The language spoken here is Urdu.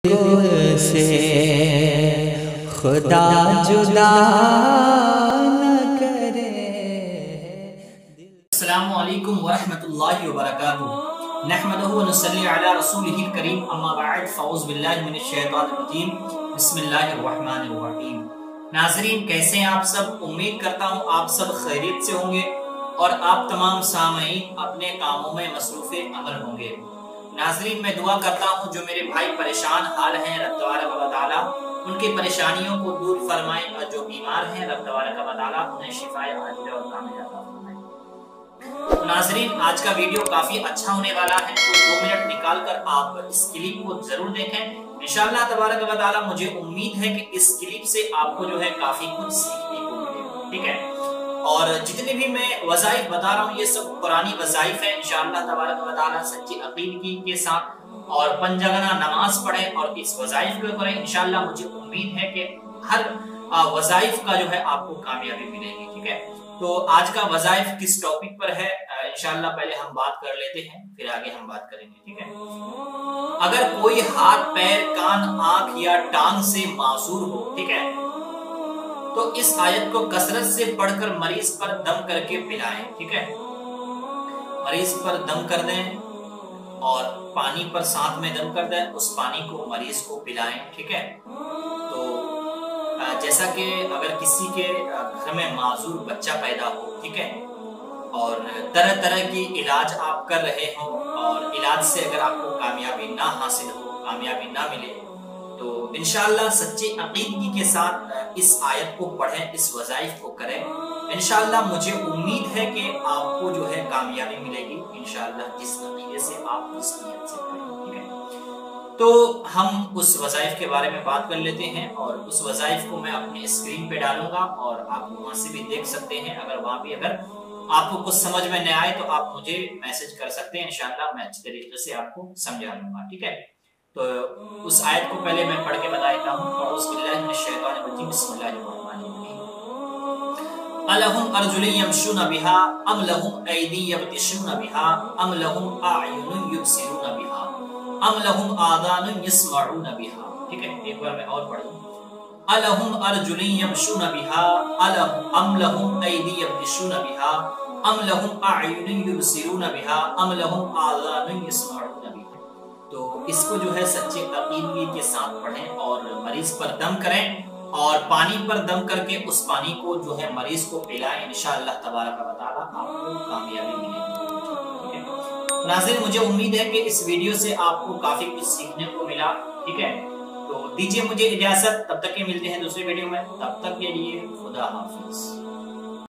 سے خدا جدا نہ کرے۔ السلام علیکم ورحمۃ اللہ وبرکاتہ، نحمدہ ونصلی علی رسولہ الکریم، اما بعد فاعوذ باللہ من الشیطان الرجیم، بسم اللہ الرحمن الرحیم۔ ناظرین، کیسے ہیں آپ سب؟ امید کرتا ہوں آپ سب خیریت سے ہوں گے اور آپ تمام سامعین اپنے کاموں میں مصروف عمل ہوں گے۔ ناظرین، میں دعا کرتا ہوں جو میرے بھائی پریشان حال ہیں، رب تبارک و تعالیٰ ان کی پریشانیوں کو دور فرمائے، اور جو بیمار ہیں رب تبارک و تعالیٰ انہیں شفائے عاجلہ اور کاملہ عطا فرمائے۔ ناظرین، آج کا ویڈیو کافی اچھا ہونے والا ہے، تو 2 منٹ نکال کر آپ اس کلپ کو ضرور دیکھیں۔ انشاءاللہ تبارک و تعالیٰ مجھے امید ہے کہ اس کلپ سے آپ کو جو ہے کافی کچھ سیکھنے کو ملے گا، ٹھیک ہے؟ اور جتنے بھی میں وظائف بتا رہا ہوں یہ سب قرآنی وظائف ہیں۔ انشاءاللہ تبارک و تعالیٰ سچی عقیدگی کے ساتھ اور پنجگنا نماز پڑھیں اور اس وظائف کو کریں، انشاءاللہ مجھے امید ہے کہ ہر وظائف کا جو ہے آپ کو کامیابی ملے گی، ٹھیک ہے؟ تو آج کا وظائف کس ٹاپک پر ہے انشاءاللہ پہلے ہم بات کر لیتے ہیں، پھر آگے ہم بات کریں گے، ٹھیک ہے؟ اگر کوئی ہاتھ، پیر، کان، آنکھ یا ٹانگ سے معذور ہو، ٹھیک ہے، تو اس آیت کو کثرت سے پڑھ کر مریض پر دم کر کے پلائیں، ٹھیک ہے؟ مریض پر دم کر دیں اور پانی پر ساتھ میں دم کر دیں، اس پانی کو مریض کو پلائیں، ٹھیک ہے؟ تو جیسا کہ اگر کسی کے گھر میں معذور بچہ پیدا ہو، ٹھیک ہے، اور طرح طرح کی علاج آپ کر رہے ہوں اور علاج سے اگر آپ کو کامیابی نہ حاصل ہو، کامیابی نہ ملے، تو انشاءاللہ سچی عقیدگی کے ساتھ اس آیت کو پڑھیں، اس وظائف کو کریں، انشاءاللہ مجھے امید ہے کہ آپ کو جو ہے کامیابی ملے گی، انشاءاللہ جس عقیدے سے آپ اس نیت سے کریں، ٹھیک ہے؟ تو ہم اس وظائف کے بارے میں بات کر لیتے ہیں، اور اس وظائف کو میں اپنے اسکرین پہ ڈالوں گا اور آپ وہاں سے بھی دیکھ سکتے ہیں۔ اگر وہاں بھی اگر آپ کو کچھ سمجھ میں نہ آئے تو آپ مجھے میسج کر سکتے ہیں، انشاءاللہ میں اچھی طریقے سے آپ کو سمجھا دوں گا، ٹھیک ہے؟ تو اس آیت کو پہلے میں پڑھ کے بتا دیتا ہوں۔ اعوذ باللہ من الشیطان الرجیم، بسم اللہ الرحمن الرحیم۔ الہم ارجل یمشون بہا ام لہم ایدی یبطشون بہا ام لہم اعین یبصرون بہا ام لہم آذان یسمعون بہا، ٹھیک ہے؟ ایک بار میں اور پڑھ دوں۔ الہم ارجل یمشون بہا ام لہم ایدی یبطشون بہا ام لہم اعین یبصرون بہا ام لہم آذان یسمعون بہا۔ تو اس کو جو ہے سچے عقیدگی کے ساتھ پڑھیں اور مریض پر دم کریں اور پانی پر دم کر کے اس پانی کو جو ہے مریض کو پلائیں، انشاءاللہ تبارک و تعالیٰ آپ کو کامیابی ملے گی، ٹھیک ہے؟ ناظرین، مجھے امید ہے کہ اس ویڈیو سے آپ کو کافی کچھ سیکھنے کو ملا، ٹھیک ہے؟ تو دیجیے مجھے اجازت، تب تک کے ملتے ہیں دوسرے ویڈیو میں، تب تک کے لیے خدا حافظ۔